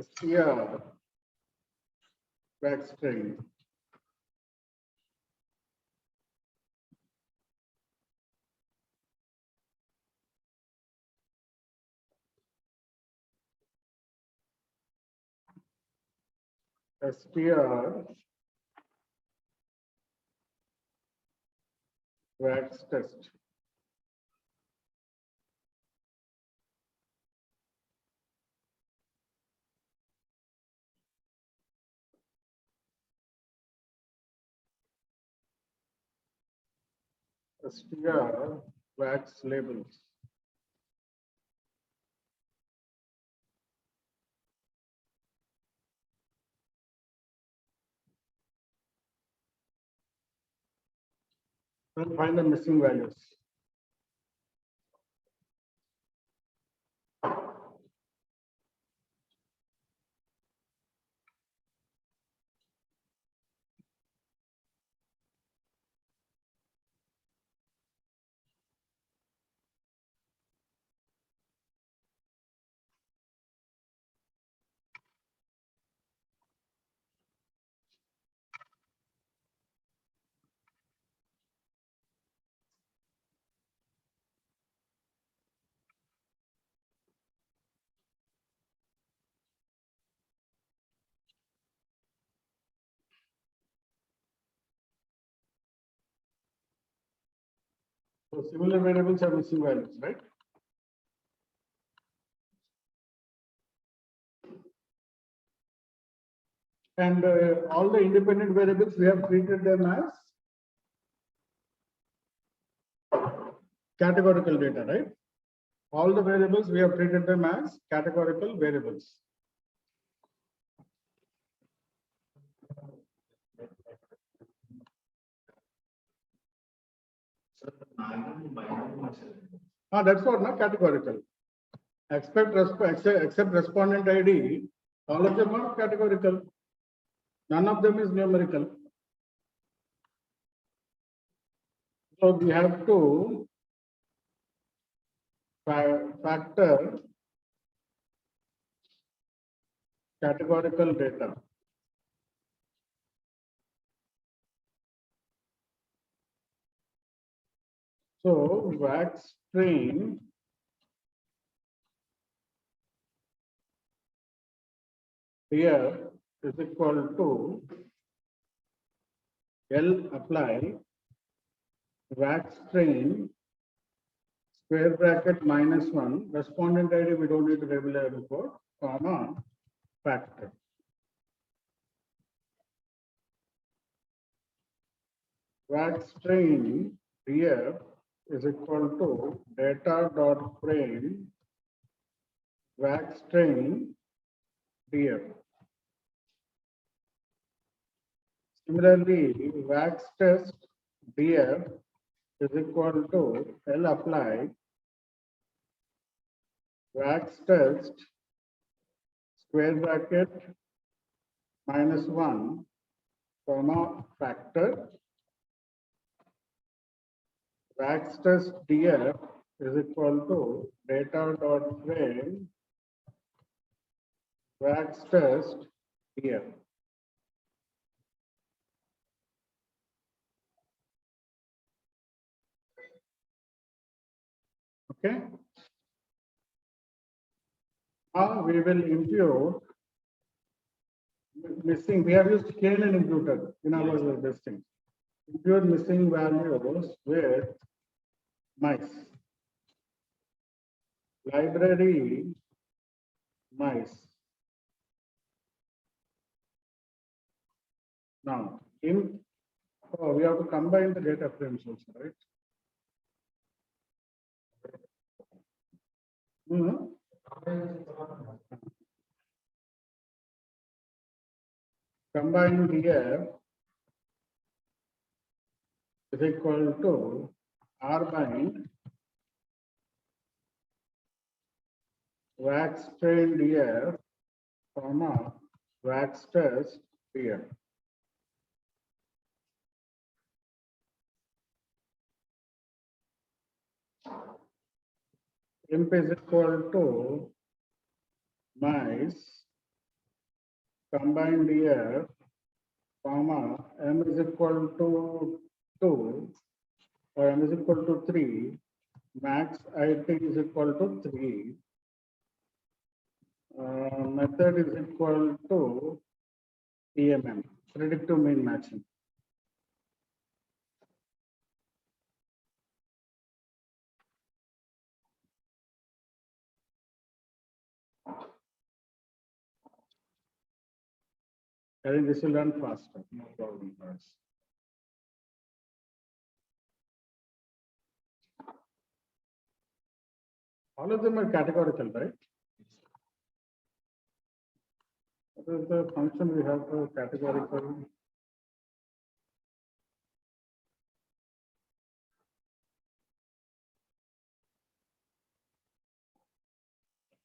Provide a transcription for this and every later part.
STR wax string STR wax test. STR wax labels. Then find the missing values. So similar variables are missing values, right? And all the independent variables, we have treated them as categorical data, right? All the variables, we have treated them as categorical variables. That's what, not categorical. Except respondent ID, all of them are categorical. None of them is numerical. So we have to factor categorical data. So wax string here is equal to L apply wax string square bracket -1 respondent ID we don't need to regular report comma factor. Wax string here is equal to data dot frame wax string df. Similarly, wax test df is equal to L apply wax test square bracket -1 comma factor. Wax test df is equal to data dot frame wax test df. Okay. Now we will impute missing. We have used KNN imputer in our testing. Impute missing values with mice. Library mice. Now, we have to combine the data frames also, right? Combine here is equal to R bind wax train df comma wax test df. Imp is equal to mice combined year, comma, m is equal to 2 or m is equal to 3, max IT is equal to 3, method is equal to PMM, predictive mean matching. I think this will run faster, no problem for us. All of them are categorical, right? What is the function we have for categorical?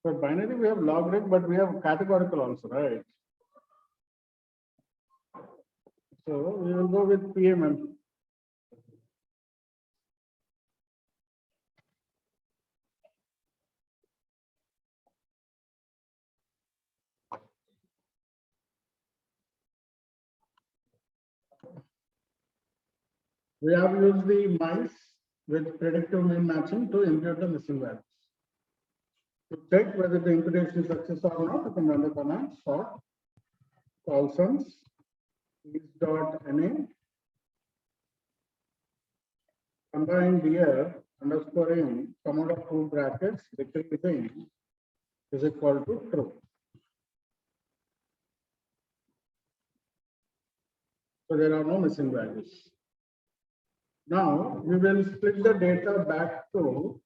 For binary, we have logarithm, but we have categorical also, right? So we will go with PMM. We have used the mice with predictive mean matching to impute the missing values. To check whether the imputation is success or not, you can run the command sort Colsons is.na combined year underscore in sum out of two brackets decreasing is equal to true. So there are no missing values. Now we will split the data back to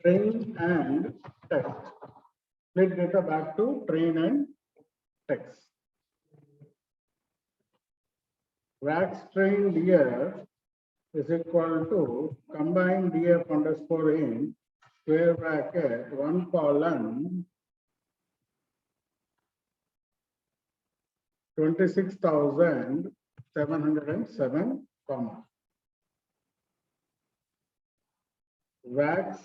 train and text. Split data back to train and text. Wax train year is equal to combined df underscore in square bracket 1 colon 26,707 comma. Wax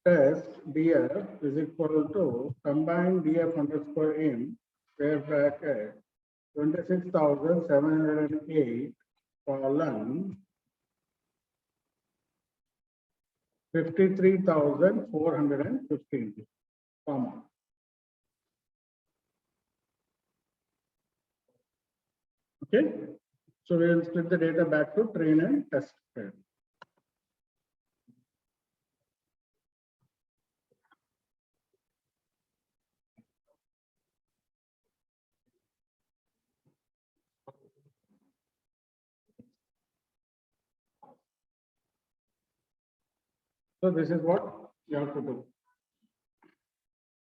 test df is equal to combined df underscore in square bracket 26,708 colon 53,415 comma. Okay, so we will split the data back to train and test pair. So this is what you have to do.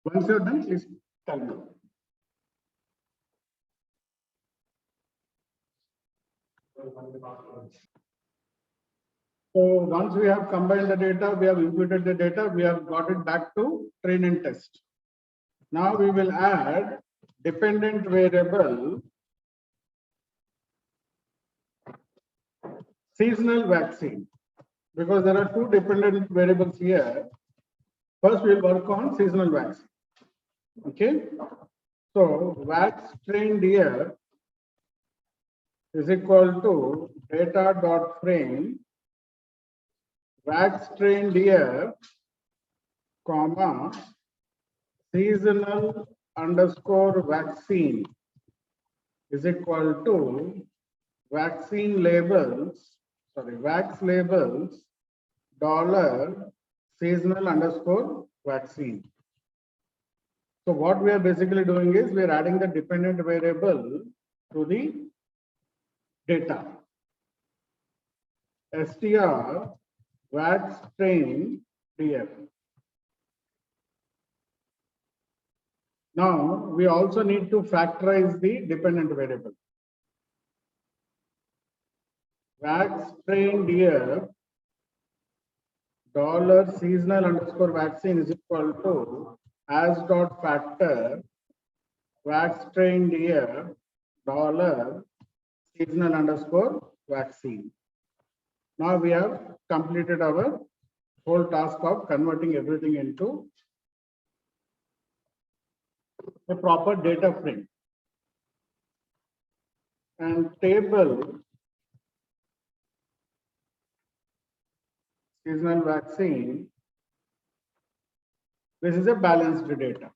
Once you're done, please tell me. So once we have combined the data, we have imputed the data, we have got it back to train and test. Now we will add dependent variable seasonal vaccine, because there are two dependent variables here. First, we'll work on seasonal vaccine. Okay, so wax trained here is equal to data dot frame wax trained here comma seasonal underscore vaccine is equal to vaccine labels, sorry, wax labels dollar seasonal underscore vaccine. So what we are basically doing is we are adding the dependent variable to the data. str wax train df. Now we also need to factorize the dependent variable. Wax train df dollar seasonal underscore vaccine is equal to as dot factor wax train df dollar seasonal underscore vaccine. Now we have completed our whole task of converting everything into a proper data frame. And table seasonal vaccine, this is a balanced data.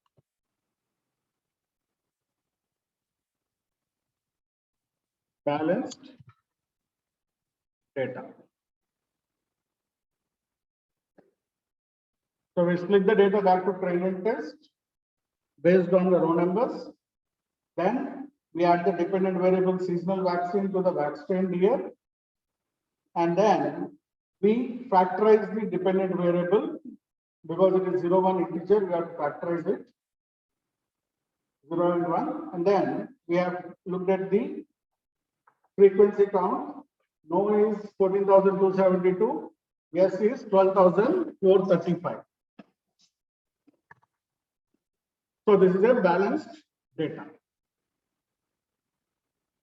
Balanced data. So we split the data back to train and test based on the row numbers. Then we add the dependent variable seasonal vaccine to the vax trained year. And then we factorize the dependent variable because it is 0, 1 integer, we have to factorize it. 0 and 1. And then we have looked at the frequency count. No is 14,272. Yes is 12,435. So this is a balanced data.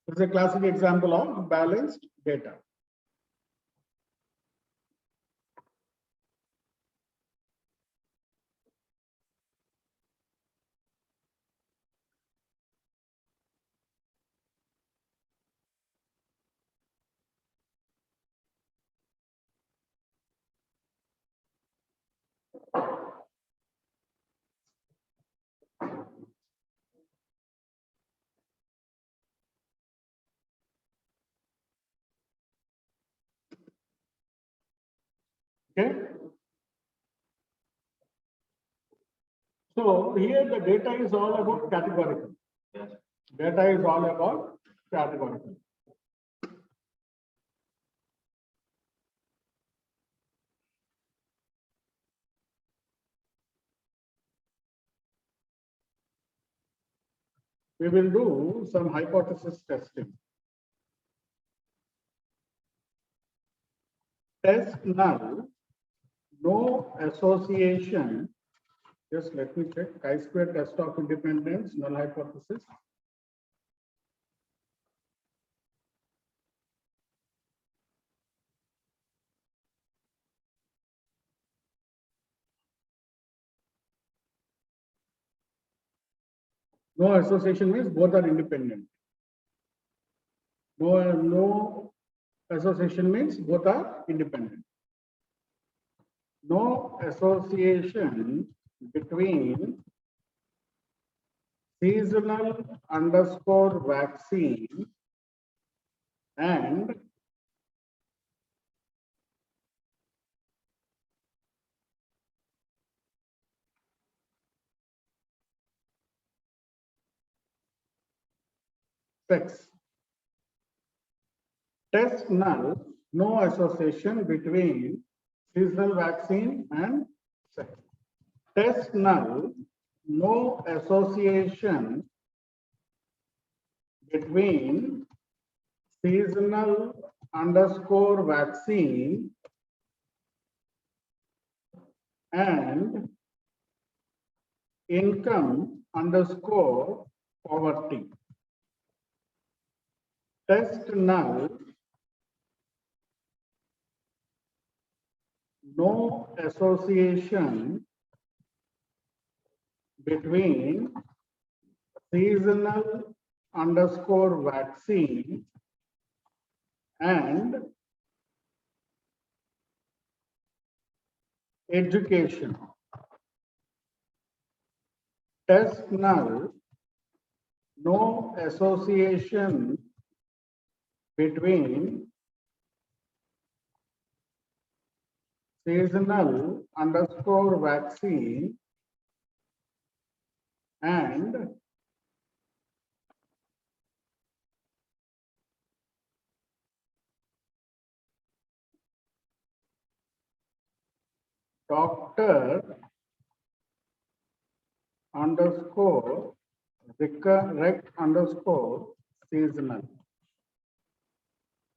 This is a classic example of balanced data. Okay. So here the data is all about categorical. Yes. Data is all about categorical. We will do some hypothesis testing. Test null, no association. Just let me check. Chi-square test of independence, null hypothesis. No association means both are independent. No association means both are independent. No association between seasonal underscore vaccine and sex. Test null, no association between seasonal vaccine and sex. Test null, no association between seasonal underscore vaccine and income underscore poverty. Test null, no association between seasonal underscore vaccine and education. Test null, no association between seasonal underscore vaccine and doctor underscore rec underscore seasonal.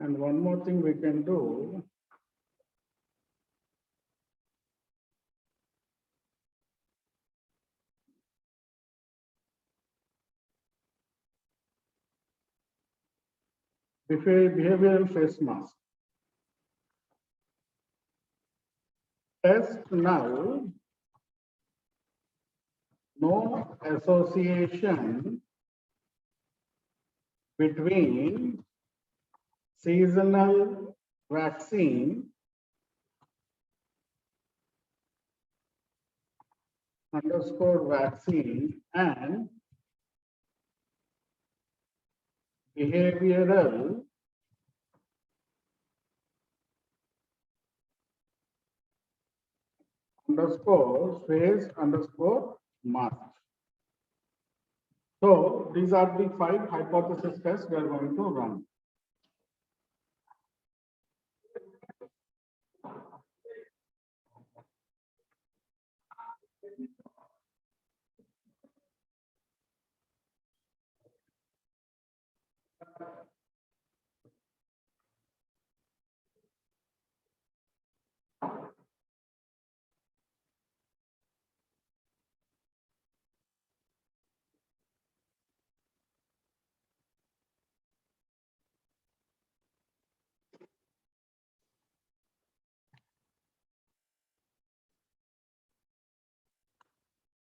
And one more thing we can do. Behavioral face mask. Test null, no association between seasonal vaccine underscore vaccine and behavioral underscore phase underscore mask. So these are the 5 hypothesis tests we are going to run.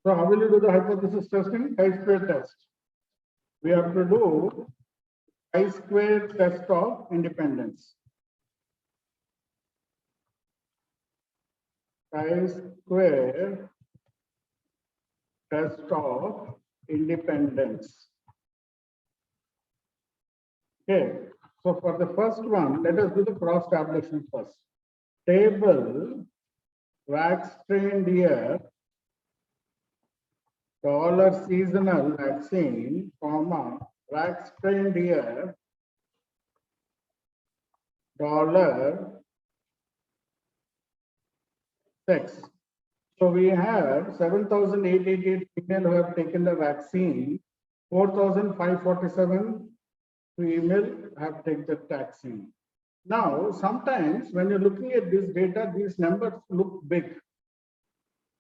So how will you do the hypothesis testing? Chi-square test. We have to do chi-square test of independence. Chi-square test of independence. Okay. So for the first one, let us do the cross tabulation first. Table wax strained year $seasonal vaccine, comma, wax strained year $sex. So we have 7,888 female who have taken the vaccine, 4,547 female have taken the vaccine. Now, sometimes when you're looking at this data, these numbers look big,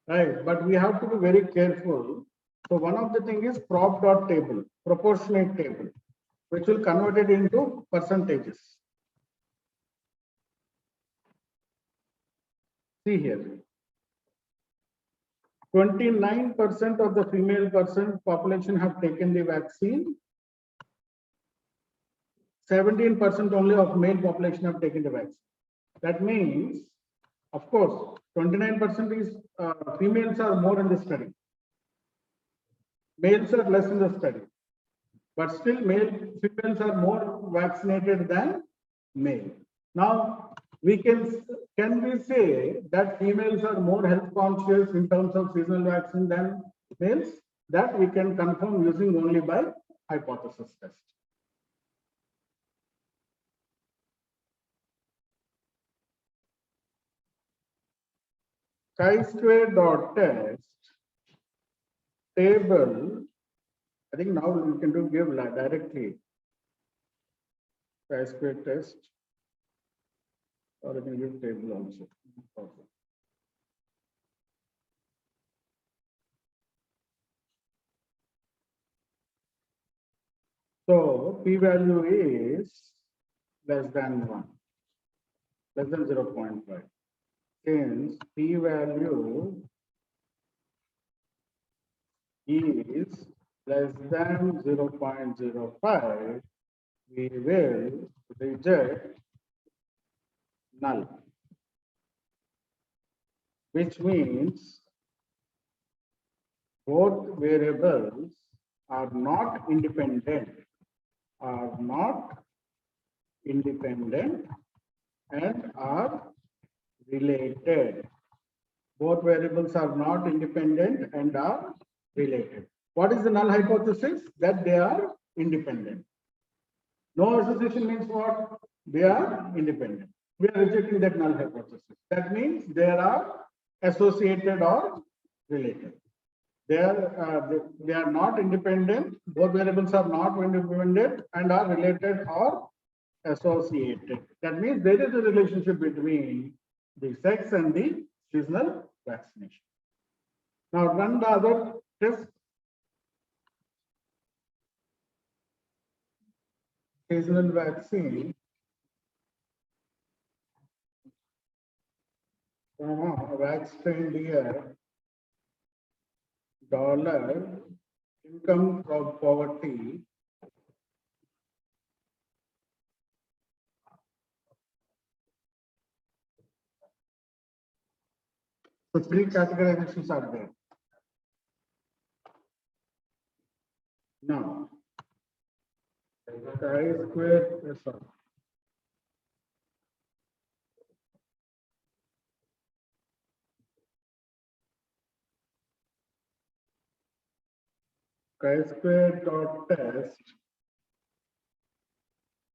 right? But we have to be very careful. So one of the things is prop dot table, proportionate table, which will convert it into percentages. See here. 29% of the female population have taken the vaccine. 17% only of male population have taken the vaccine. That means, of course, 29% is females are more in the study. Males are less in the study. But still, females are more vaccinated than male. Now, can we say that females are more health conscious in terms of seasonal vaccine than males? That we can confirm using only by hypothesis test. Chi-square dot test table. I think now we can give directly chi-square test, or we can give table also. So p-value is less than 1, less than 0.5. Since p-value is less than 0.05, we will reject null, which means both variables are not independent, and are related. Both variables are not independent and are related. What is the null hypothesis? That they are independent. No association means what? They are independent. We are rejecting that null hypothesis. That means they are associated or related. They are not independent. Both variables are not independent and are related or associated. That means there is a relationship between the sex and the seasonal vaccination. Now run the other test. Seasonal vaccine. Wax strained year dollar income from poverty so three categorizations are there. Now chi-square chi-square dot test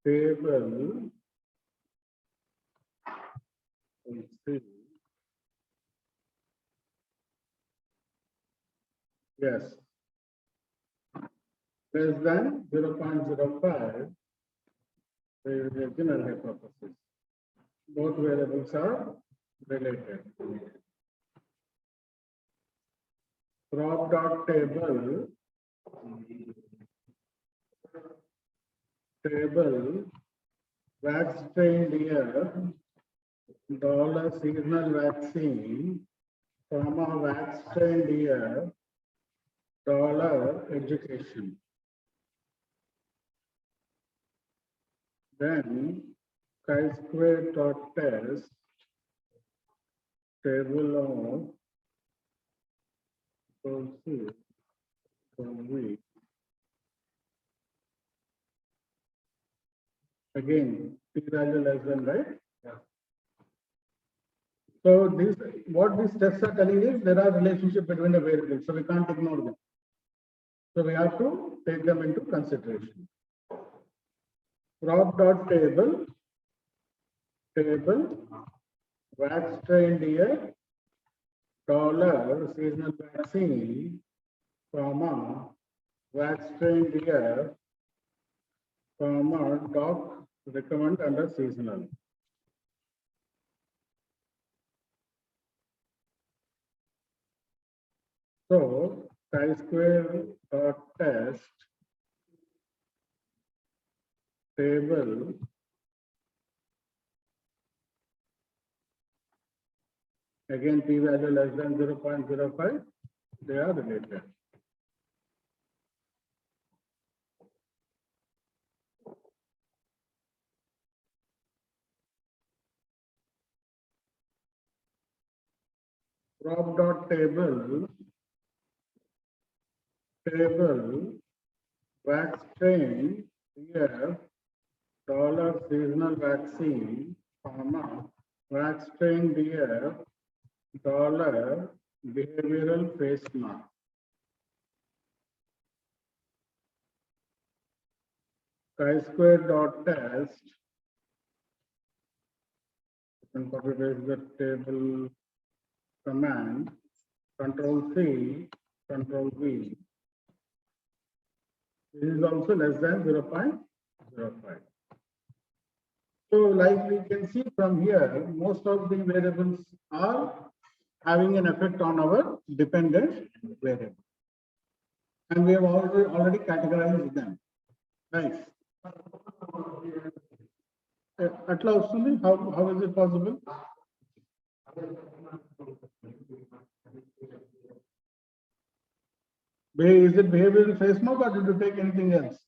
table. Let's see. Yes, less than 0.05 is the general hypothesis. Both variables are related. Crop dot table wax strain deer dollar seasonal vaccine comma wax strain deer dollar education. Then chi-square dot test table of proceed week. Again, p value less than, right? Yeah. So this, what these tests are telling is there are relationship between the variables, so we can't ignore them. So we have to take them into consideration. Crop dot table wax strain deer dollar seasonal vaccine comma wax strain deer comma doc recommend under seasonal. So chi-square dot test table again p value less than 0.05, they are related. Crop dot table wax strain here dollar seasonal vaccine comma wax strain deer dollar behavioral face mask. Chi-square dot test and copy paste the table command control C control V. This is also less than 0.05. So like we can see from here, most of the variables are having an effect on our dependent variable. And we have already categorized them. Nice. Atla vastuni, how is it possible? Is it behavioral face mark or did you take anything else?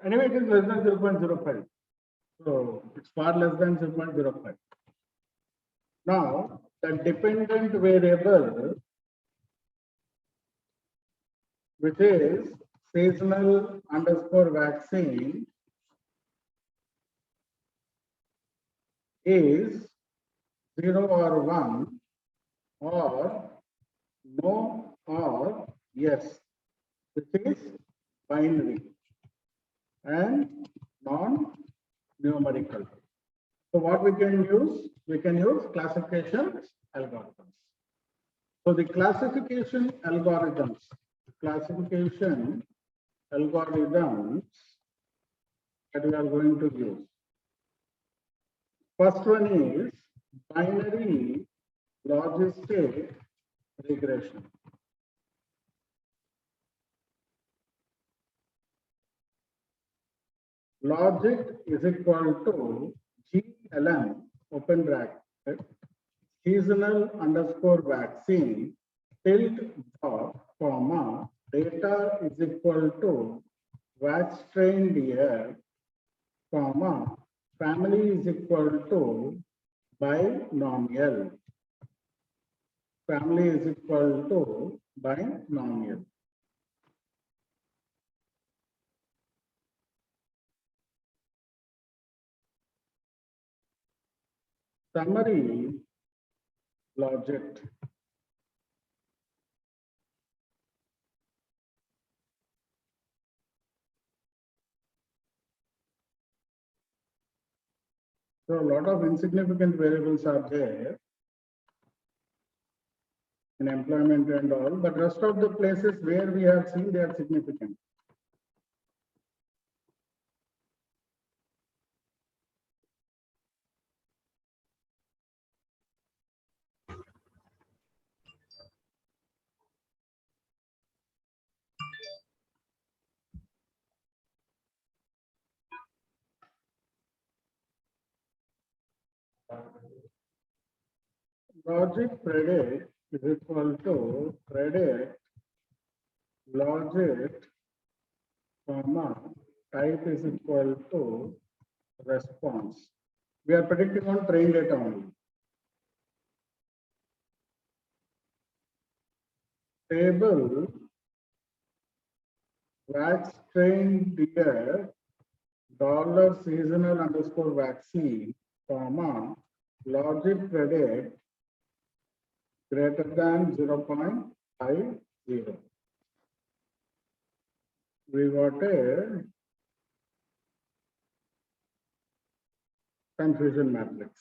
Anyway, it is less than 0.05. So it's far less than 0.05. Now, the dependent variable, which is seasonal underscore vaccine, is 0 or 1 or no or yes, which is binary and non-numerical. So what we can use? We can use classification algorithms. So the classification algorithms that we are going to use. First one is binary logistic regression. Logic is equal to GLM, open bracket, seasonal underscore vaccine, tilt dot, comma, data is equal to wax trained year, comma, family is equal to binomial. Family is equal to binomial. Summary logic. So a lot of insignificant variables are there in employment and all, but rest of the places where we have seen they are significant. Logic predict is equal to predict logic, comma, type is equal to response. We are predicting on trained data only. Table wax trained deer dollar seasonal underscore vaccine, comma, logic predict greater than 0.50. We got a confusion matrix.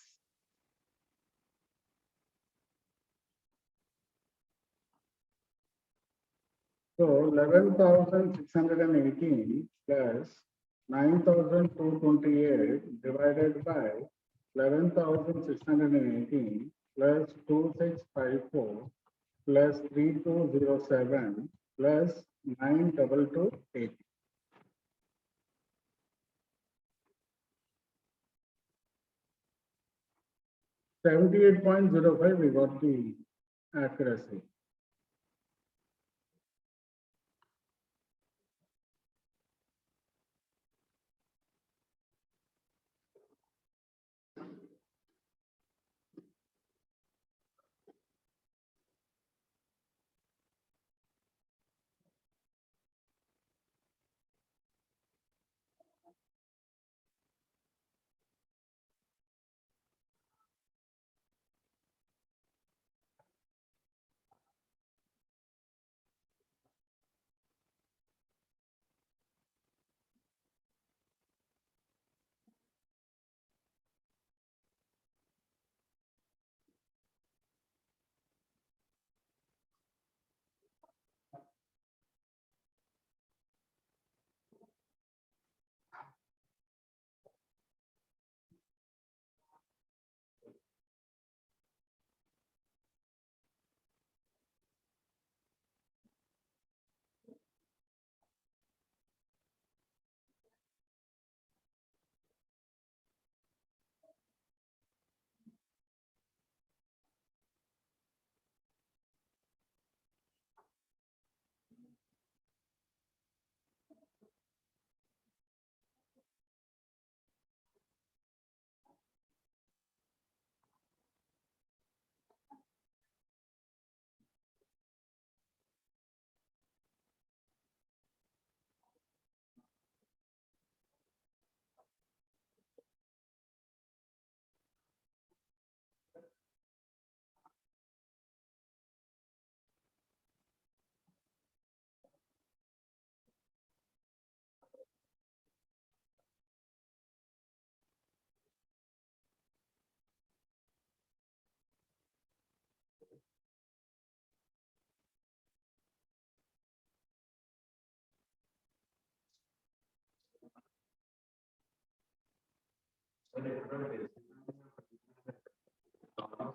So 11,618 plus 9,228 divided by 11,618 plus 2654 plus 3207 plus 9228. 78.05, we got the accuracy.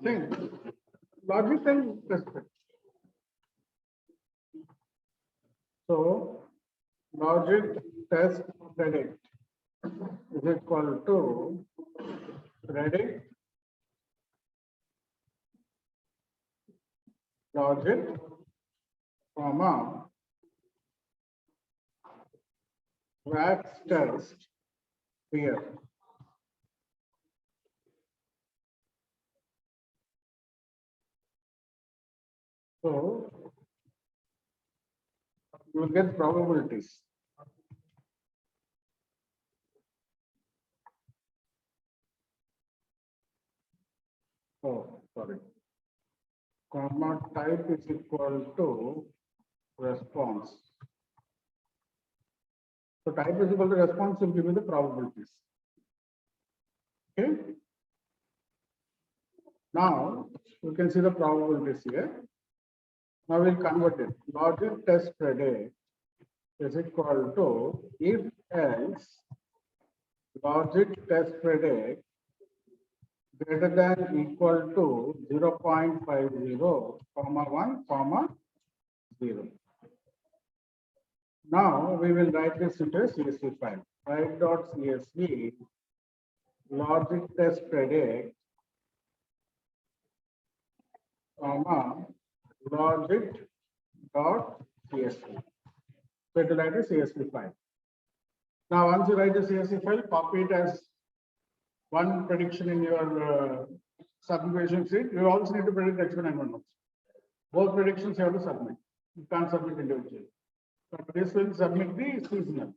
Same. Logical perspective. So, logic, test, predict. is equal to predict logic, comma, wax test here. So you will get probabilities. Oh, sorry. Comma type is equal to response. So type is equal to response will give me the probabilities. Okay. Now you can see the probabilities here. Now we'll convert it. Logic test predict is equal to if else logic test predict greater than equal to 0.50, comma 1, comma 0. Now we will write this into a CSV file. Write.csv logic test predict, comma logic dot CSV. So it will write a CSV file. Now once you write a CSV file, copy it as one prediction in your submission sheet. You also need to predict exponential notes. Both predictions you have to submit. You can't submit individually. But this will submit the seasonal.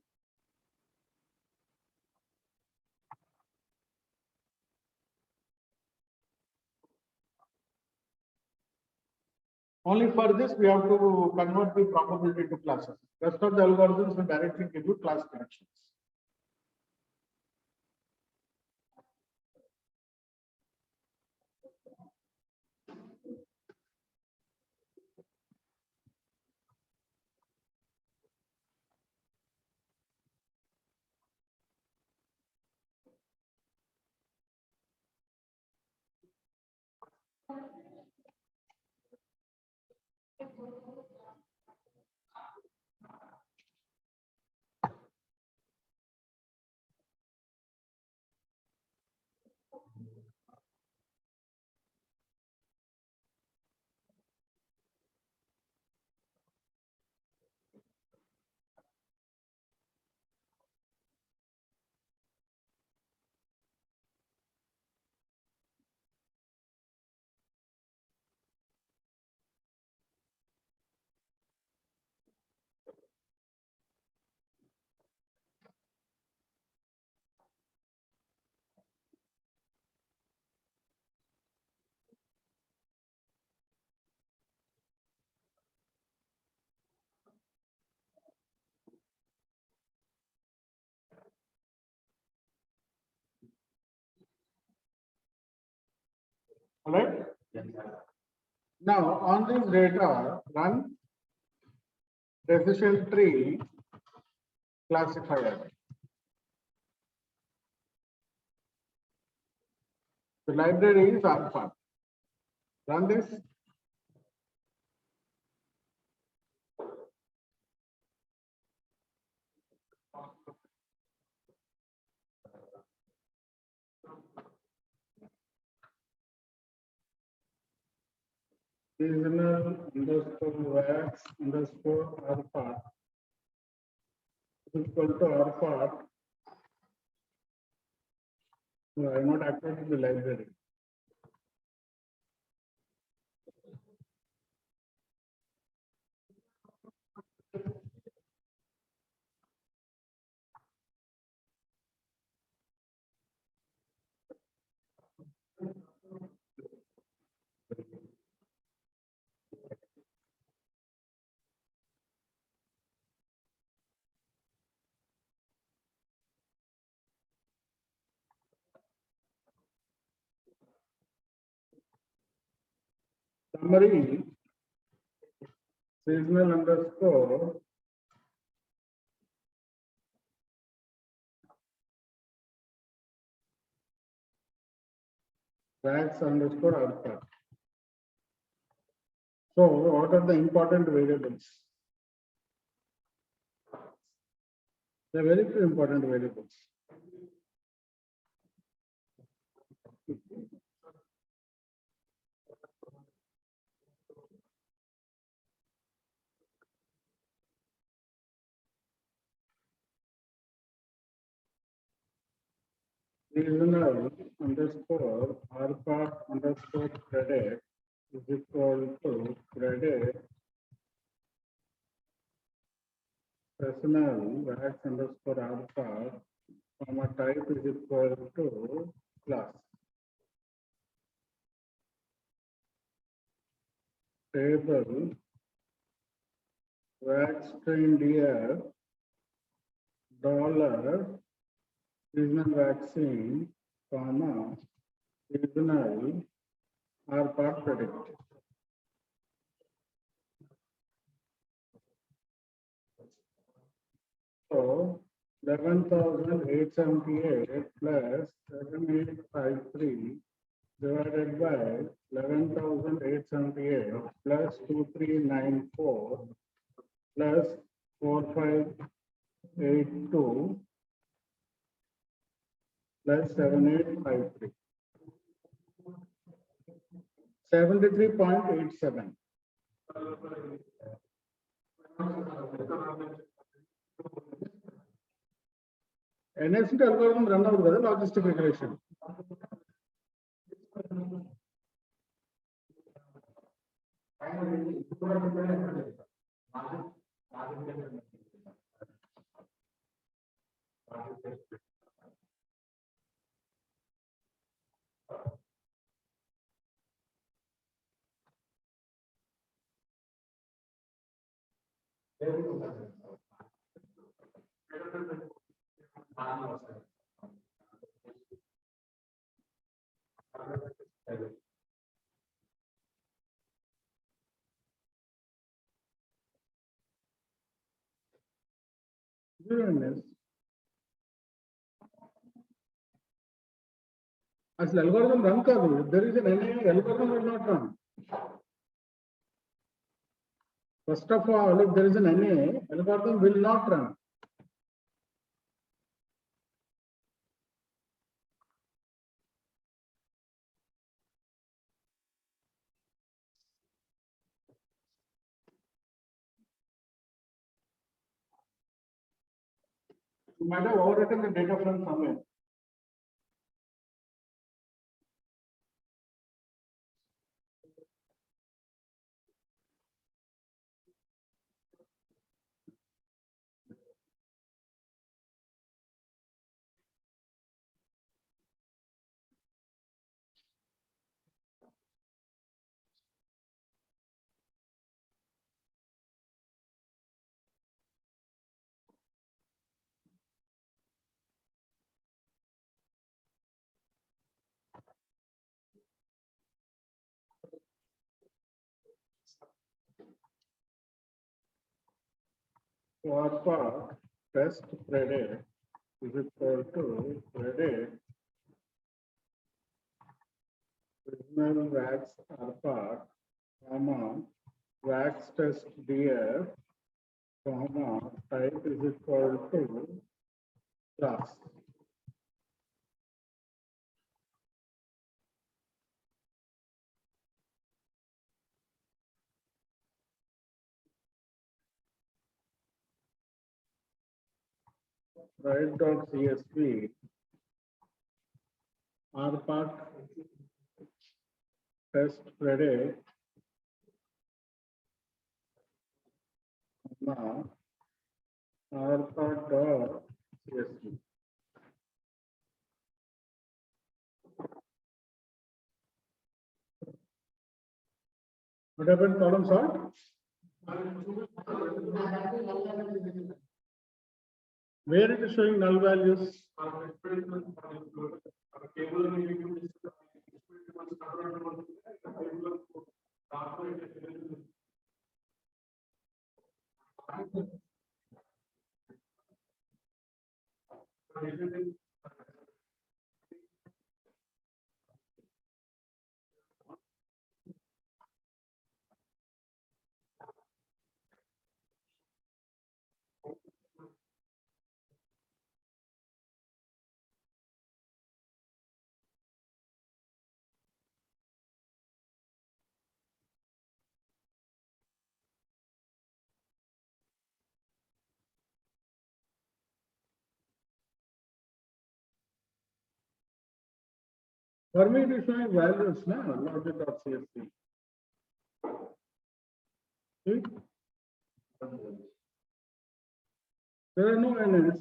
Only for this we have to convert the probability to classes. Rest of the algorithms will directly give you class predictions. All right. Now on this data, run decision tree classifier. The library is alpha. Run this. Seasonal underscore wax underscore alpha is equal to alpha. No, I am not activated the library. Summary seasonal underscore wax underscore alpha. So what are the important variables? There are very few important variables. seasonal underscore alpha underscore credit is equal to credit seasonal wax underscore alpha comma type is equal to class. Table wax trained year dollar seasonal vaccine comma seasonal alpha credit. So 11,878 plus 7853 divided by 11,878 plus 2394 plus 4582 plus 7853. 73.87. NST algorithm run out the logistic regression. As the algorithm run kadu, if there is an NA, algorithm will not run. First of all, if there is an NA, algorithm will not run. You might have overwritten the data from somewhere. So alpha test credit is equal to credit original wax alpha comma wax test df comma type is equal to class. Write.csv rpath test credit comma rpath.csv. What happened? Problem solved? Where it is showing null values? For me, it is showing values now, logic.csv. See? There are no NS.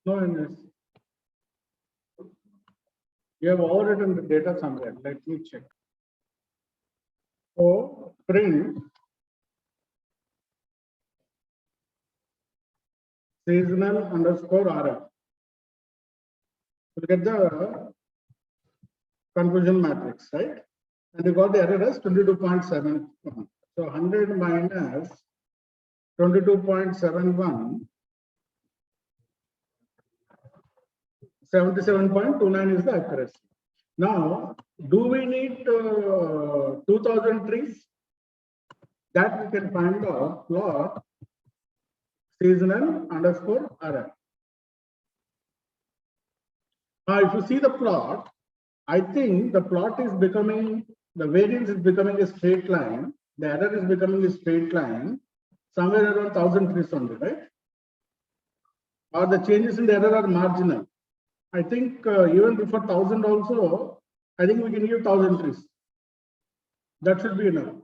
No NS. You have overwritten the data somewhere. Let me check. So print seasonal underscore RF. Look at the confusion matrix, right? And you got the error as 22.71. So 100 minus 22.71, 77.29 is the accuracy. Now, do we need 2000 trees? That we can find out plot seasonal underscore RF. Now, if you see the plot, I think the plot is becoming, the variance is becoming a straight line. The error is becoming a straight line, somewhere around 1000 trees only, right? Or the changes in the error are marginal. I think even before 1000 also, I think we can give 1000 trees. That should be enough.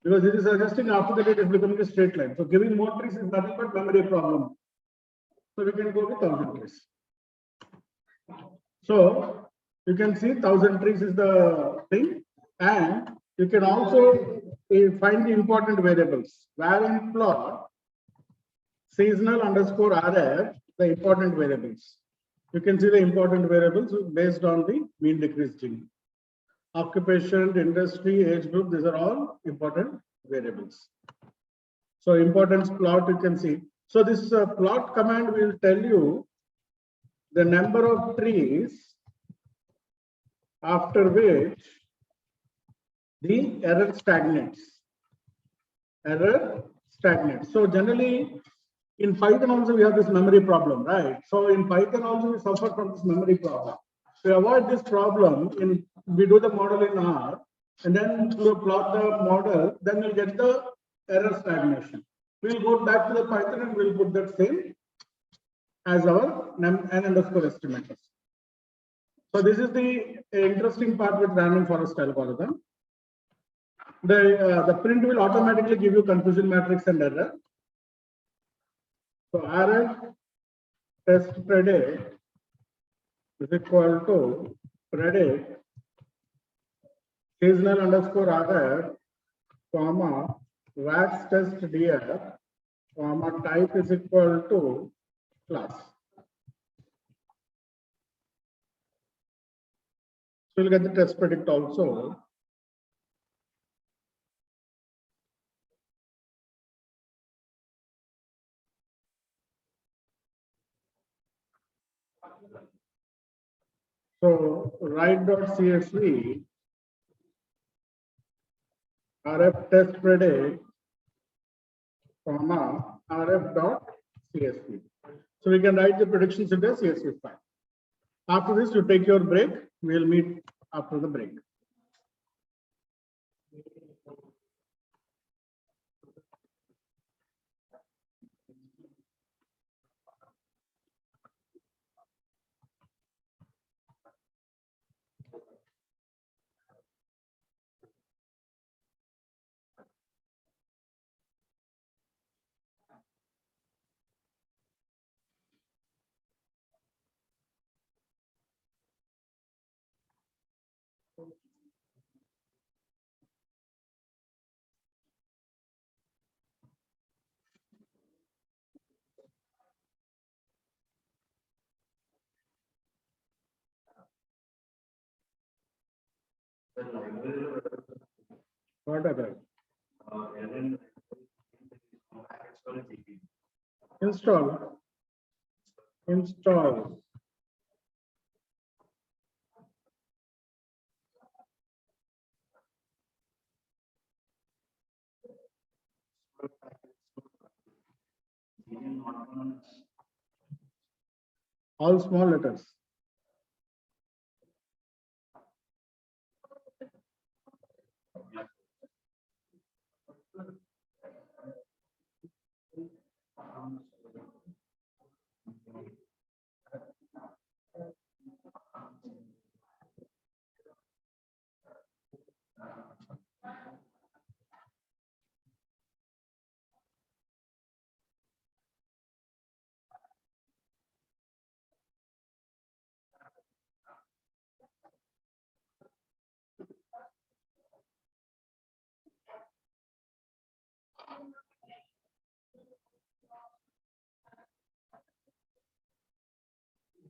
Because it is suggesting after that it is becoming a straight line. So giving more trees is nothing but memory problem. So we can go with 1000 trees. So you can see 1000 trees is the thing, and you can also find the important variables. Where in plot seasonal underscore RF, the important variables. You can see the important variables based on the mean decreasing. Occupation, industry, age group, these are all important variables. So importance plot you can see. So this plot command will tell you the number of trees after which the error stagnates. Error stagnates. So generally in Python also we have this memory problem, right? So in Python also we suffer from this memory problem. To avoid this problem, we do the model in R, and then we plot the model, then we'll get the error stagnation. We'll go back to the Python and we'll put that same as our n underscore estimators. So this is the interesting part with random forest algorithm. The print will automatically give you confusion matrix and error. So RF test predict is equal to predict seasonal underscore RF, comma, wax test df, comma, type is equal to class. So you'll get the test predict also. So write.csv RF test predict, comma, RF.csv. So we can write the predictions in the CSV file. After this, you take your break. We'll meet after the break. What other? Install. Install. All small letters.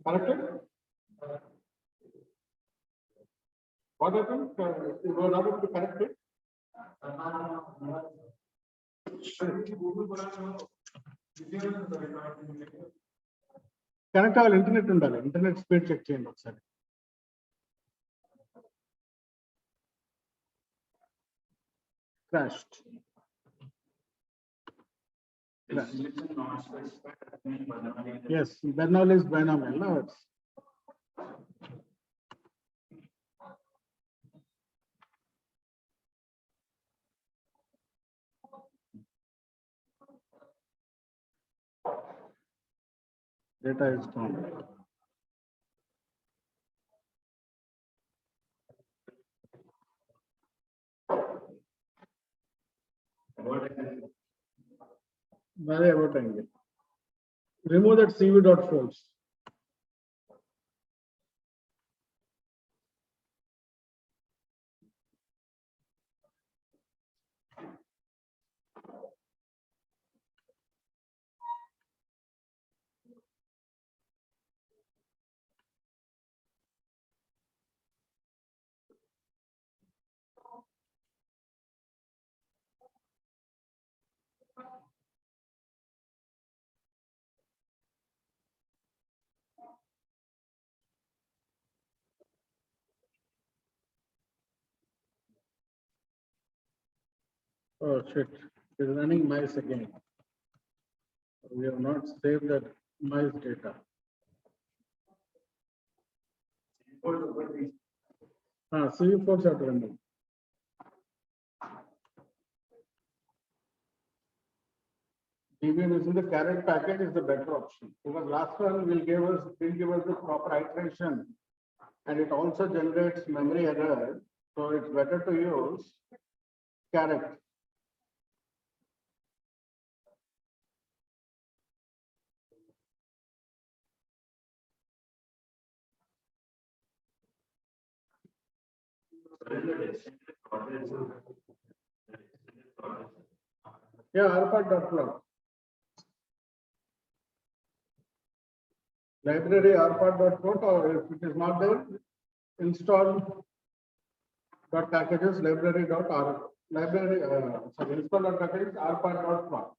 Corrected? What happened? You were not able to correct it? Connect our internet ఉండాలి internet speed check చేయండి ఒకసారి crashed. Yes, Bernoulli's binomial. No, it's data is gone. Very about angle. Remove that CV dot false. Oh shit, it is running mice again. We have not saved that mice data. CV force have to remove. Even using the carrot package is the better option because last one will give us the proper iteration and it also generates memory error. So it's better to use carrot. Yeah, rpart.plot. Library rpart.plot, or if it is not there, install dot packages library.r library sorry install dot packages rpart.plot.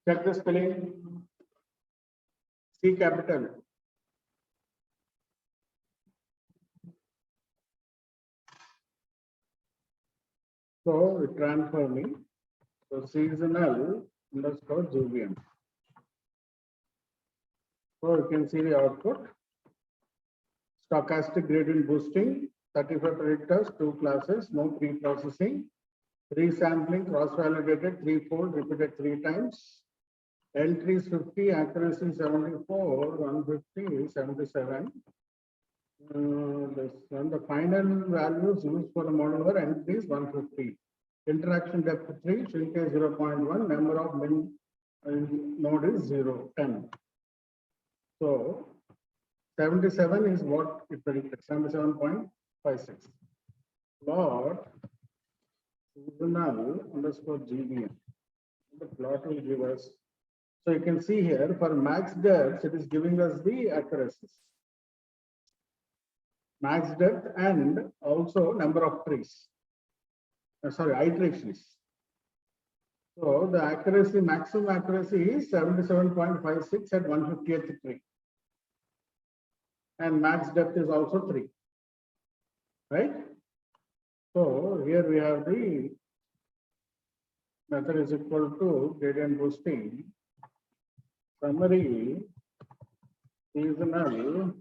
Check the spelling. C capital. So it ran for me. So seasonal underscore GBM. So you can see the output. Stochastic gradient boosting, 35 predictors, 2 classes, no pre-processing. Resampling, cross-validated, threefold, repeated 3 times. Entries 50, accuracy 74, 150, 77. This one, the final values used for the model were entries 150. Interaction depth 3, shrinkage 0.1, number of min node is 0, 10. So 77 is what it predicted, 77.56. Plot seasonal underscore GBM. The plot will give us. So you can see here for max depth, it is giving us the accuracies. Max depth and also number of trees. Iterations. So the accuracy, maximum accuracy is 77.56 at 150th tree. And max depth is also 3. Right? So here we have the method is equal to gradient boosting, summary, seasonal,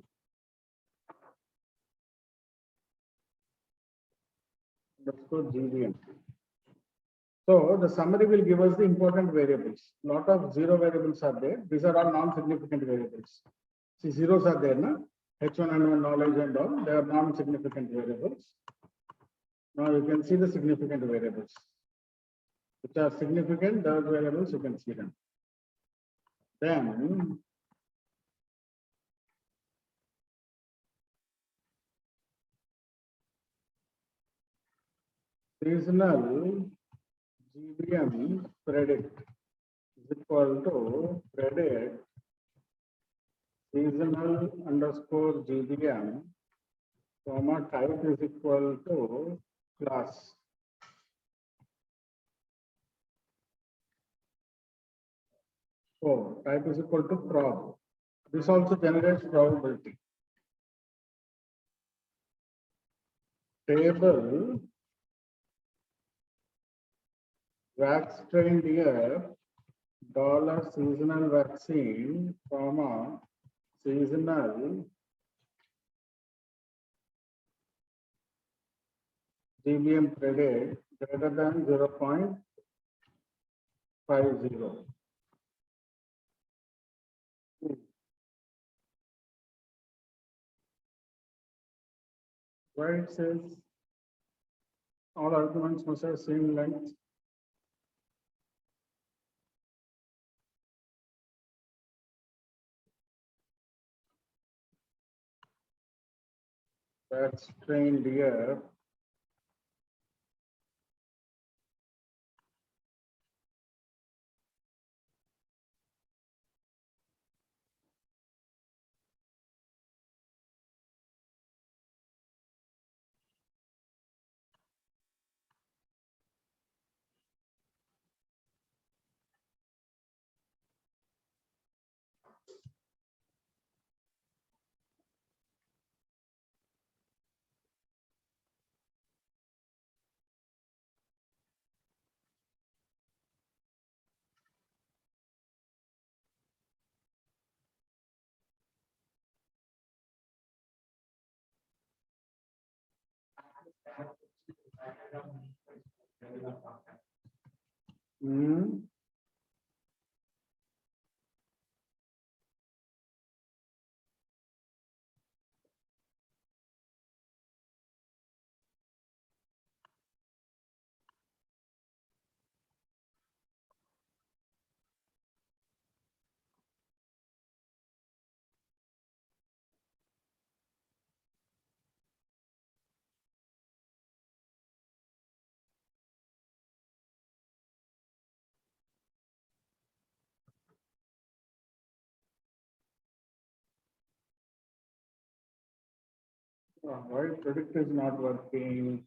underscore GBM. So the summary will give us the important variables. Lot of zero variables are there. These are all non-significant variables. See, zeros are there, na? H1 and 1 knowledge and all, they are non-significant variables. Now you can see the significant variables. Which are significant, those variables you can see them. Then seasonal GBM predict is equal to predict seasonal underscore GBM, comma type is equal to class. So type is equal to prob. This also generates probability. Table wax trained year dollar seasonal vaccine, comma seasonal GBM predict greater than 0.50. Why it says all arguments must have same length? That's trained here. Hmm. Why predict is not working?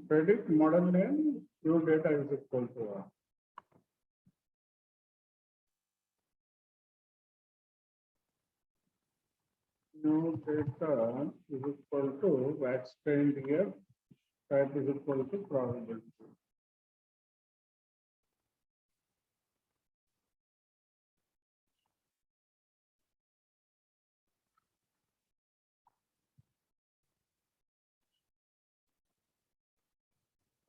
Predict model name, new data is equal to new data is equal to wax trained here, type is equal to probability.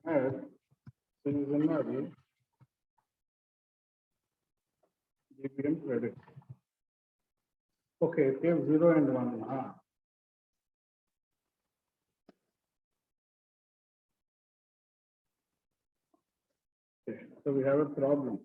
Add seasonal GPM predict. Okay, we have 0 and 1. Okay, so we have a problem.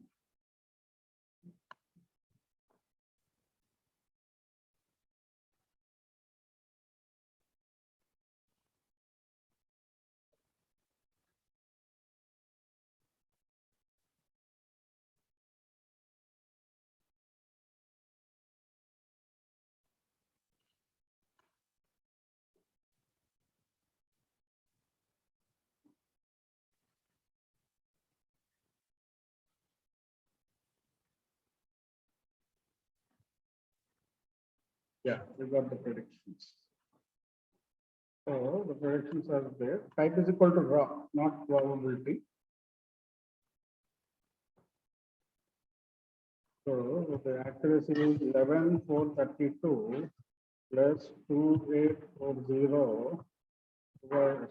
Yeah, we got the predictions. So the predictions are there. Type is equal to raw, not probability. So the accuracy is 11,432 plus 2,840,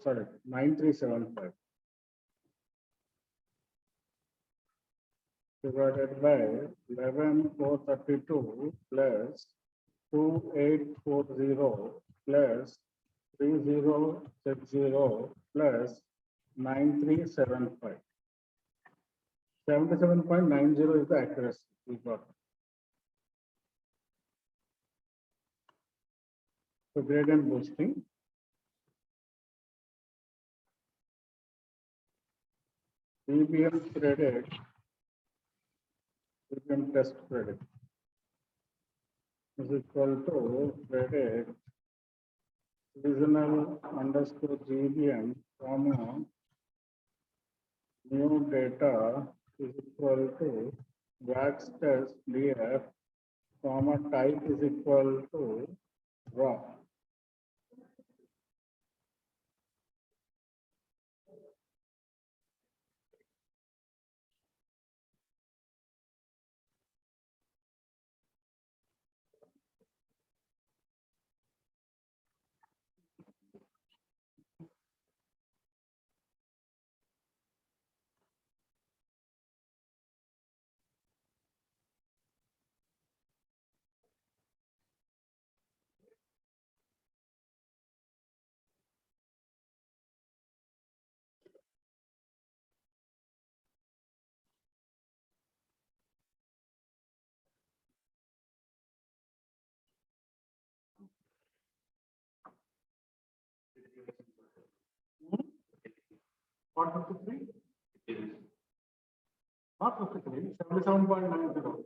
sorry, 9,375 divided by 11,432 plus 2,840 plus 3,060 plus 9,375. 77.90 is the accuracy we got. So gradient boosting. BBM predict, BBM test predict is equal to predict seasonal underscore GBM comma new data is equal to wax test DF comma type is equal to raw. What 53? Not 53, 77.90.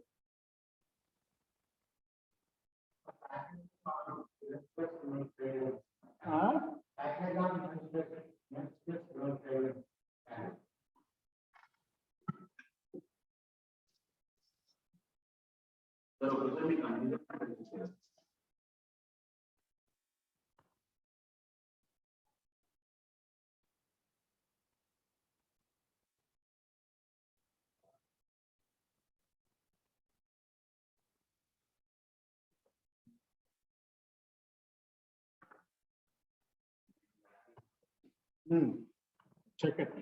Check it.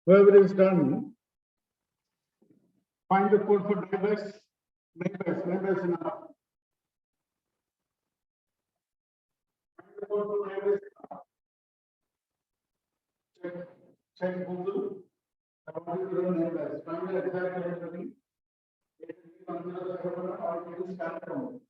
Whoever is done, find the code for neighbors enough. Find the code for neighbors. Check Google. What is your neighbors? Find the exact directory. It will be considered server or it is standalone.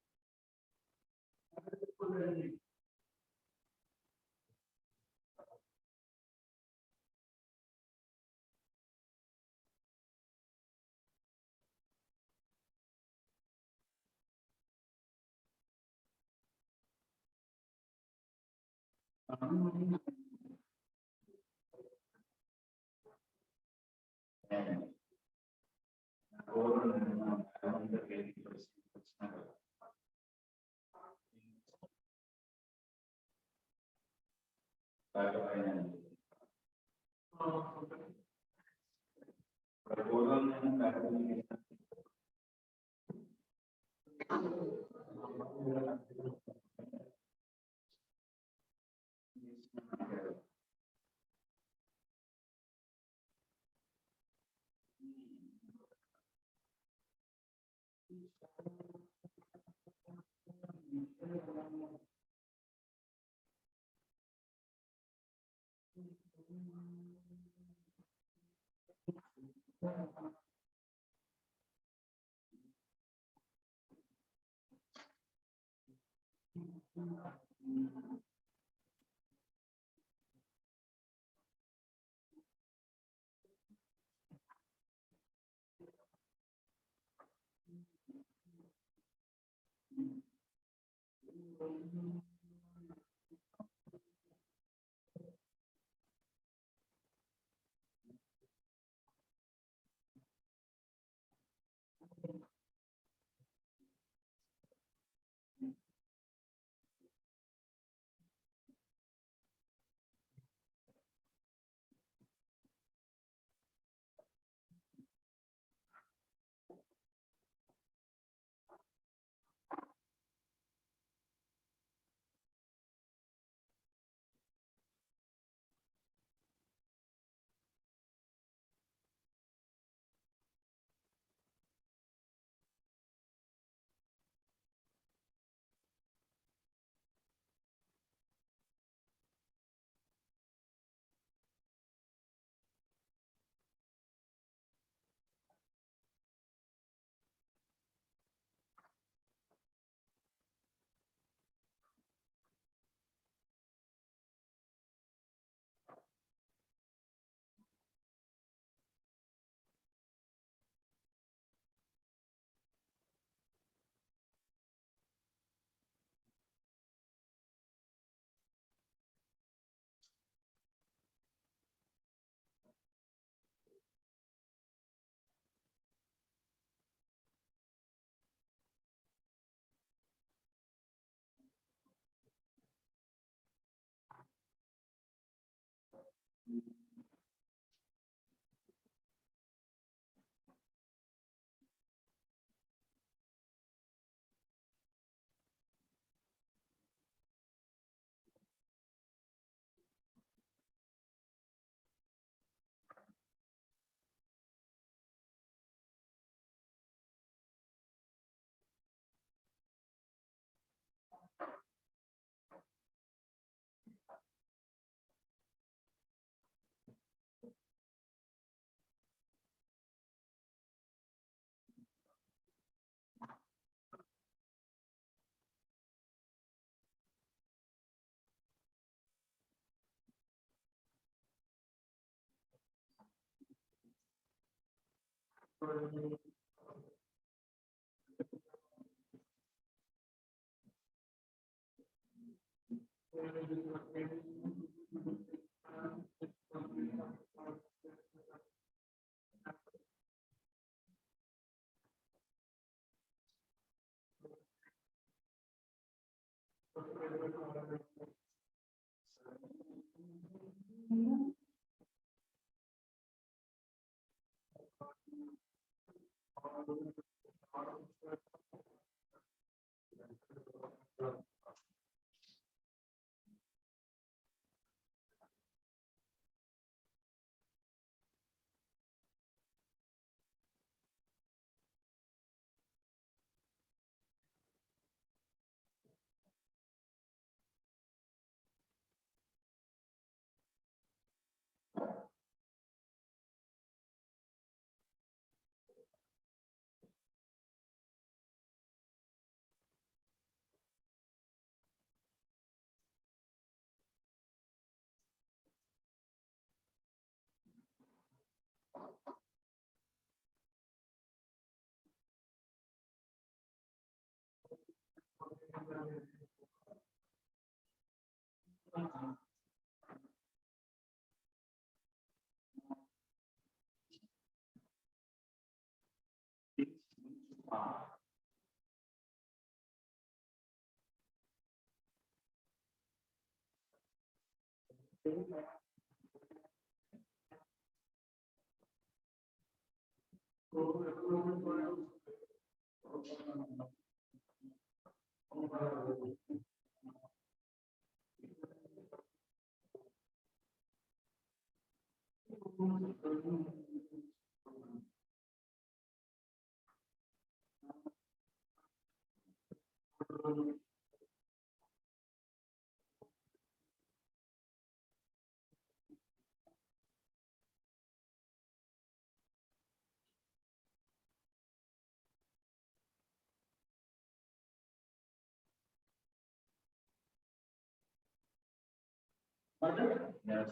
Yes.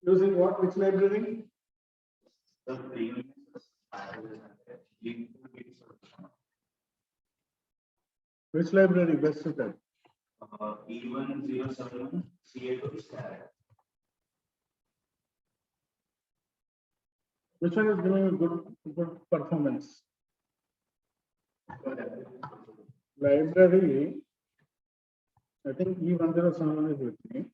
Using what? Which library? The which library best suited? E1071 CA2 stack. Which one is giving a good performance? Library, I think E1071 is with me.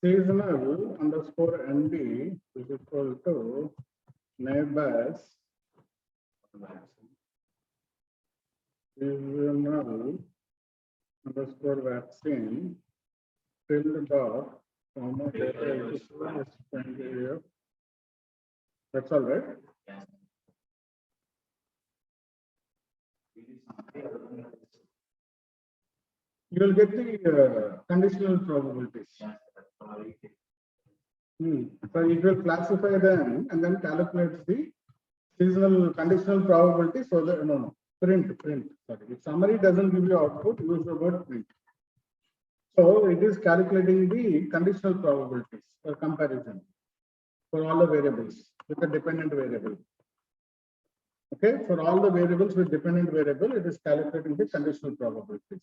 Seasonal underscore ND is equal to Naïve seasonal underscore vaccine filled dot comma data is 20. That's all right. Yes. You will get the conditional probabilities. So it will classify them and then calculates the seasonal conditional probability. So that no, print. Sorry, if summary doesn't give you output, use the word print. So it is calculating the conditional probabilities for comparison for all the variables with a dependent variable. Okay, for all the variables with dependent variable, it is calculating the conditional probabilities.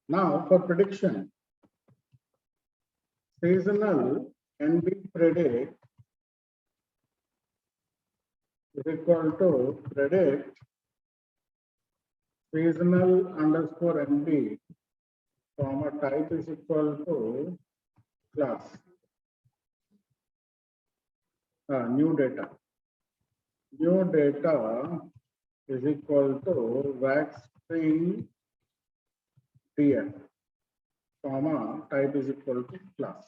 Now for prediction, seasonal NB predict is equal to predict seasonal underscore NB comma type is equal to class. New data. New data is equal to wax string df, comma type is equal to class.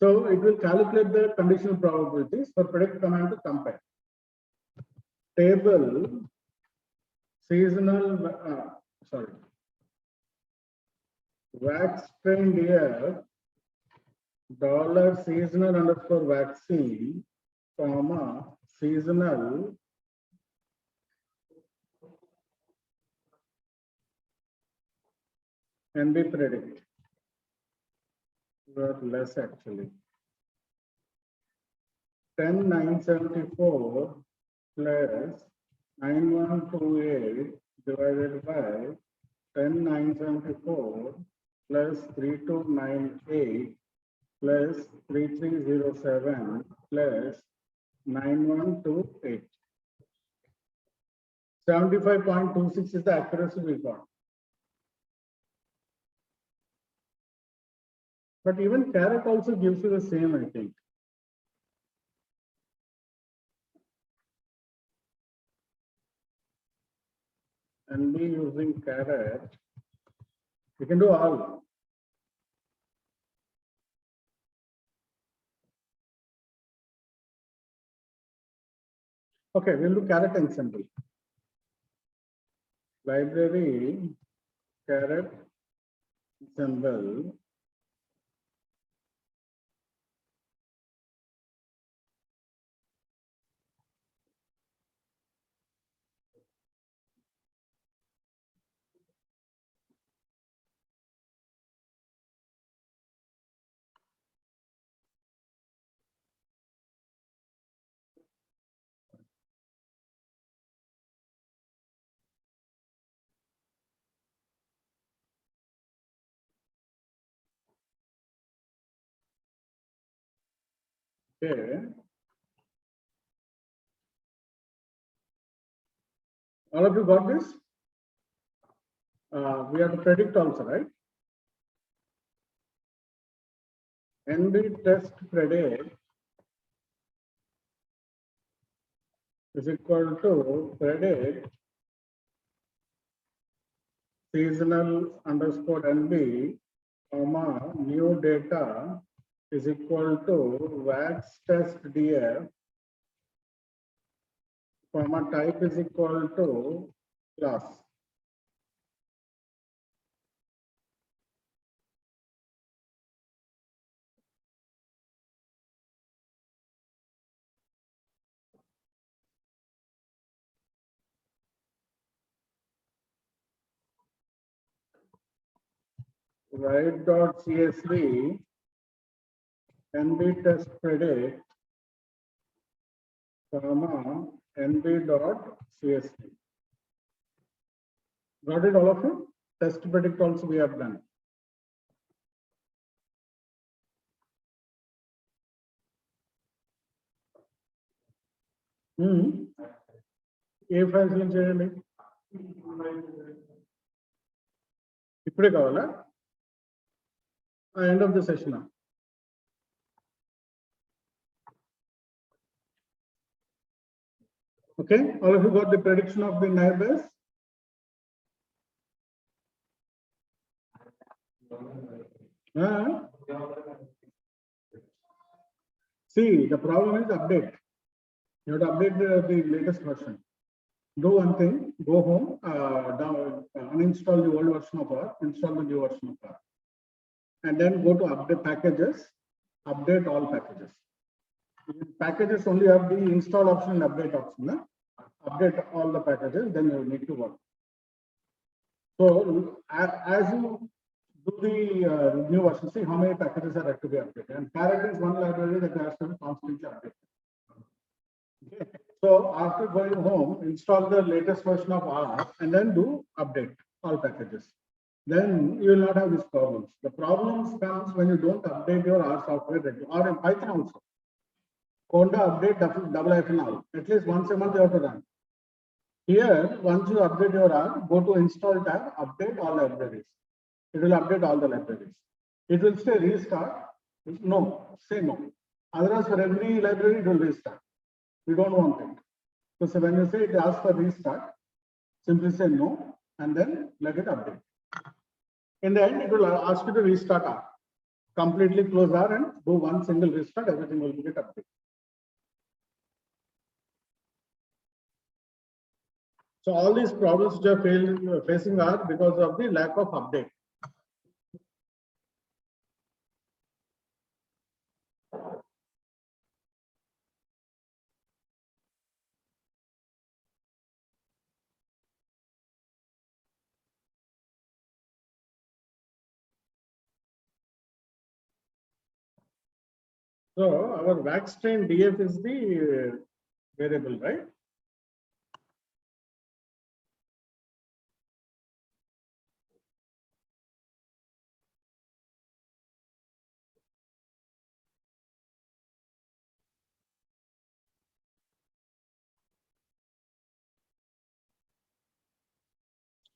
So it will calculate the conditional probabilities for predict command to compare. Table seasonal, wax string df dollar seasonal underscore vaccine, comma seasonal and be predict. But less actually. 10,974 plus 9128 divided by 10,974 plus 3298 plus 3307 plus 9128. 75.26 is the accuracy we got. But even Carrot also gives you the same, I think. And be using Carrot, you can do all. Okay, we'll do Carrot Ensemble. Library, Carrot Ensemble. Okay. All of you got this? We have to predict also, right? NB test predict is equal to predict seasonal underscore NB, comma new data is equal to wax test df, comma type is equal to class. Write.csv NB test predict, comma NB.csv. Got it, all of you? Test predict also we have done. A files ఏం చేయాలి ఇప్పుడే కావాలా end of the session okay, all of you got the prediction of the neighbors. See, the problem is update. You have to update the latest version. Do one thing, go home, uninstall the old version of R, install the new version of R. And then go to update packages, update all packages. Packages only have the install option and update option. No? Update all the packages, then you need to work. So as you do the new version, see how many packages are to be updated. And Carrot is one library that has to be constantly updated. Okay. So after going home, install the latest version of R and then do update all packages. Then you will not have these problems. The problems comes when you don't update your R software or in Python also. Conda update double hyphen all. At least once a month you have to run. Here, once you update your app, go to install tab, update all libraries. It will update all the libraries. It will say restart. No, say no. Otherwise, for every library, it will restart. We don't want it. So when you say it asks for restart, simply say no and then let it update. In the end, it will ask you to restart R. Completely close R and do one single restart, everything will get updated. So all these problems which are facing are because of the lack of update. So our wax train DF is the variable, right?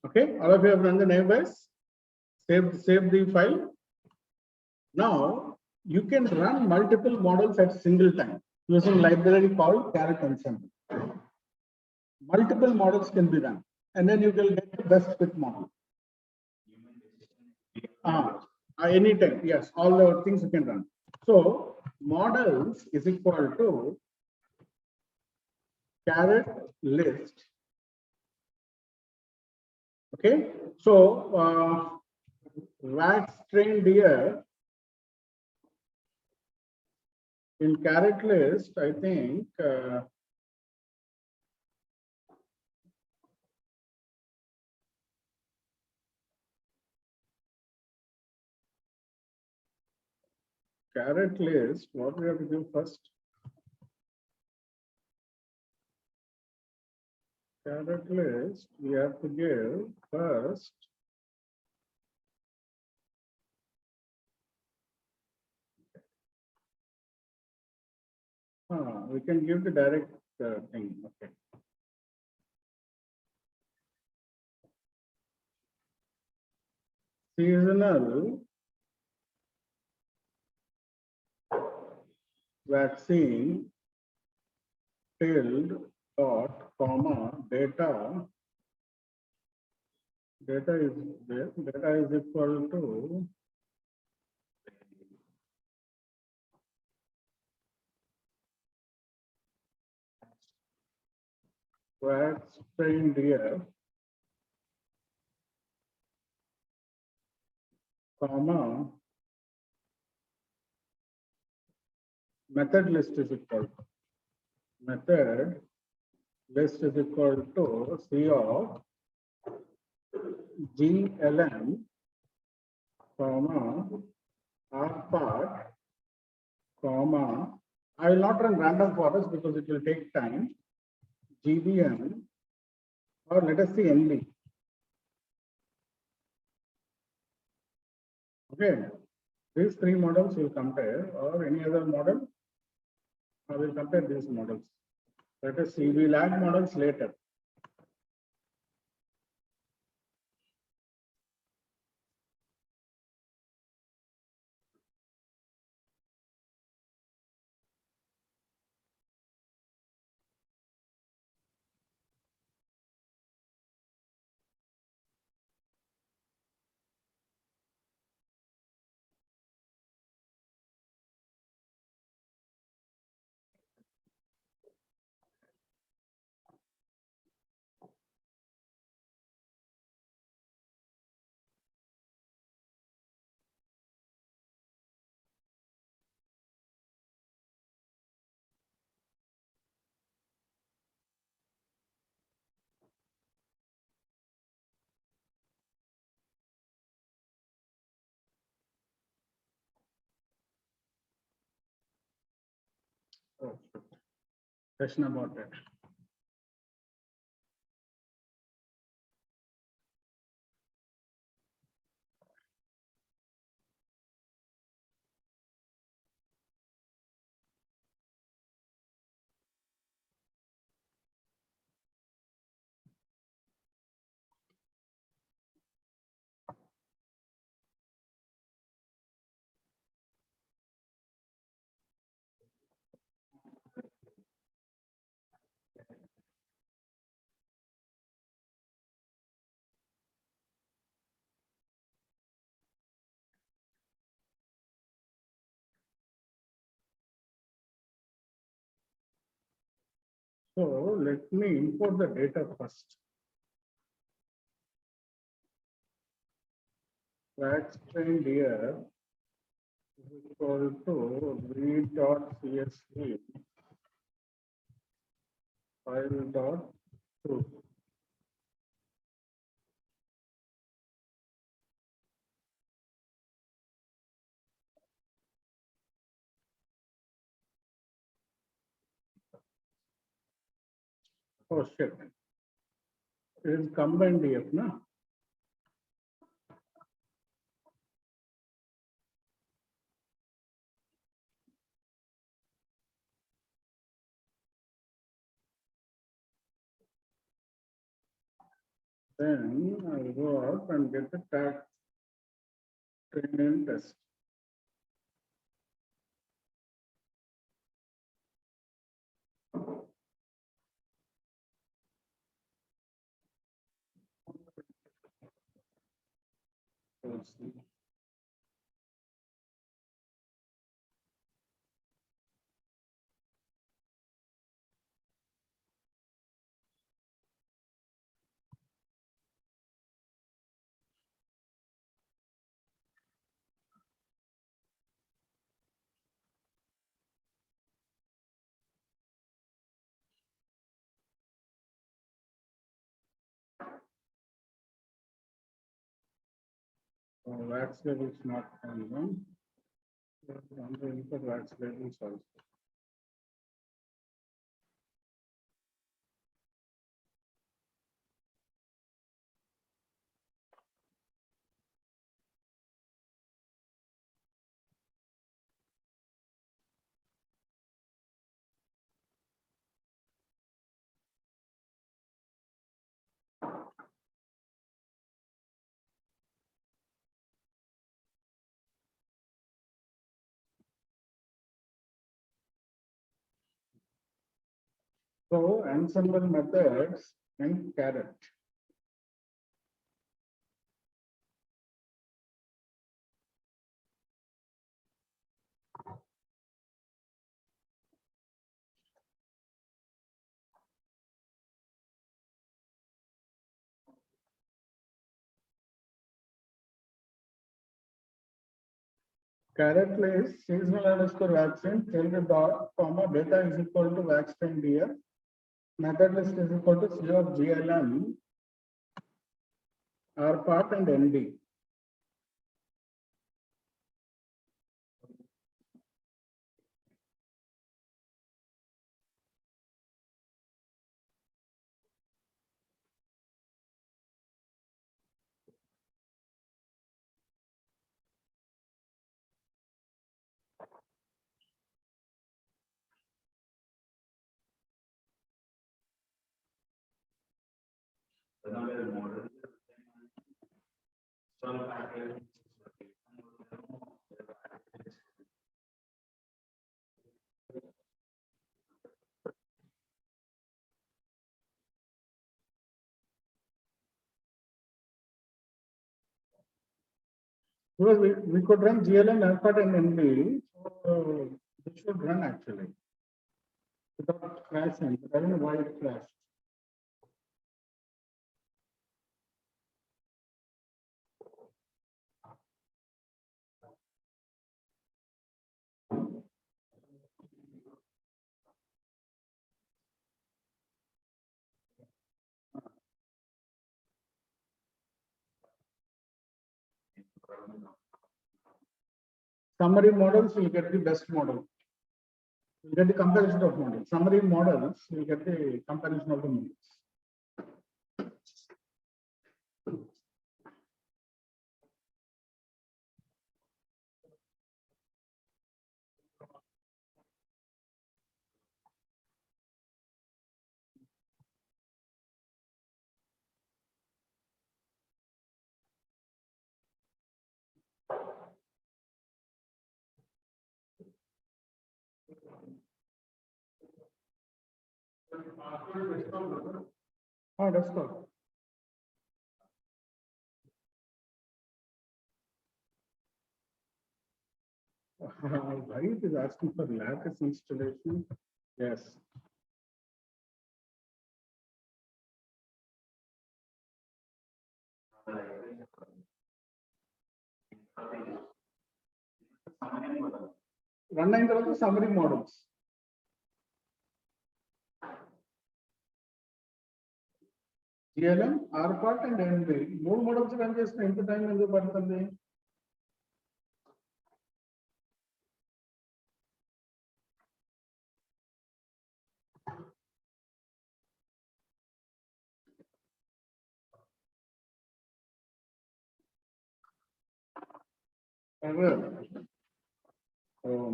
Okay, all of you have run the neighbors. Save the file. Now you can run multiple models at single time using library called carrot ensemble. Multiple models can be run, and then you will get the best fit model. Anytime, yes, all the things you can run. So models is equal to carrot list. Okay, so wax trained here in carrot list, I think carrot list, what we have to do first? Carrot list, we have to give first we can give the direct thing. Okay. Seasonal vaccine tilde dot comma data is there. Data is equal to wax trained here, comma method list is equal to method list is equal to C of GLM, comma R part, comma. I will not run random forest because it will take time. GBM, or let us see NB. Okay, these three models will compare, or any other model. I will compare these models. Let us see. We will add models later. Oh, question about that. So let me import the data first. Wax trained here is equal to read.csv file dot truth. Oh shit. It is combined DF, no? Then I'll go up and get the tag train test. Let's see. Wax level is not found. On the input wax levels also. So ensemble methods and carrot. Carrot is seasonal underscore vaccine, tilde dot, comma, data is equal to vaccine here. Method list is equal to C of GLM, R part and ND. Because we could run GLM, R part and ND, so this should run actually without crashing. But I don't know why it crashed. Summary models will get the best model. You get the comparison of models. Summary models, you get the comparison of the models. Oh, that's good. Why it is asking for lattice installation? Yes. Run అయిన తర్వాత summary models. GLM, RPART and NB 3 models run చేసిన ఎంత time ఎందుకు పడుతుంది?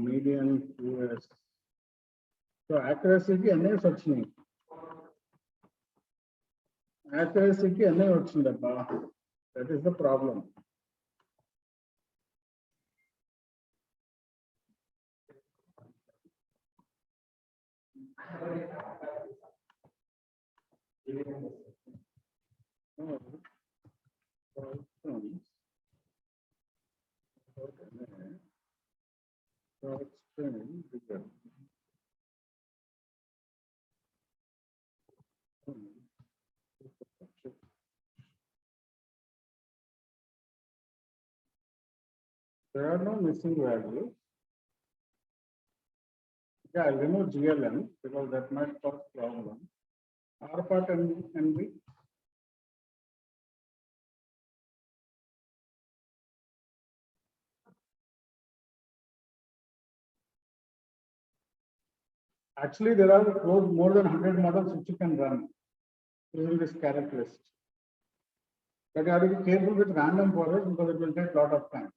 Medium US. So యాక్యురసీకి NAs వచ్చినాయి. యాక్యురసీకి NA వచ్చిందబ్బా. That is the problem. There are no missing values. Yeah, I'll remove GLM because that might cause problem. RPART and NB. Actually, there are more than 100 models which you can run using this characteristic. But you have to be careful with random forest because it will take a lot of time.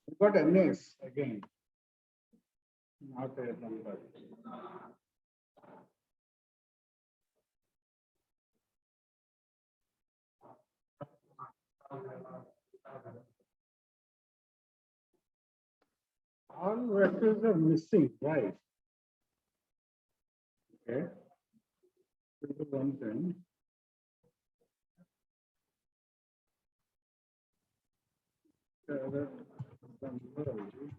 You've got NAs again, not a number. All vectors are missing, right? Okay. This is one thing. The other control.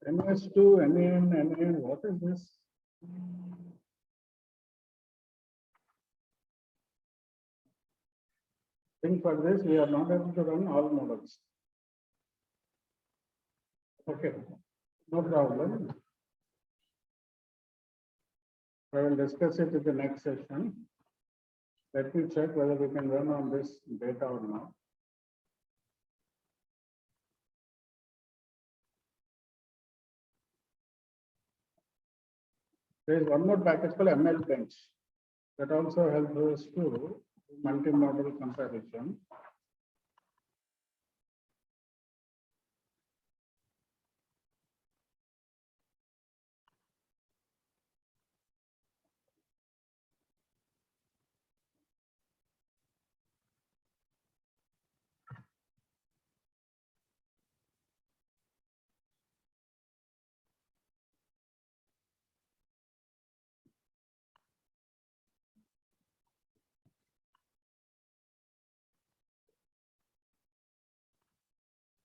NS2, NAN, what is this? Think for this, we are not able to run all models. Okay, no problem. I will discuss it in the next session. Let me check whether we can run on this data or not. There is one more package called ML Bench. That also helps us to multi-model comparison.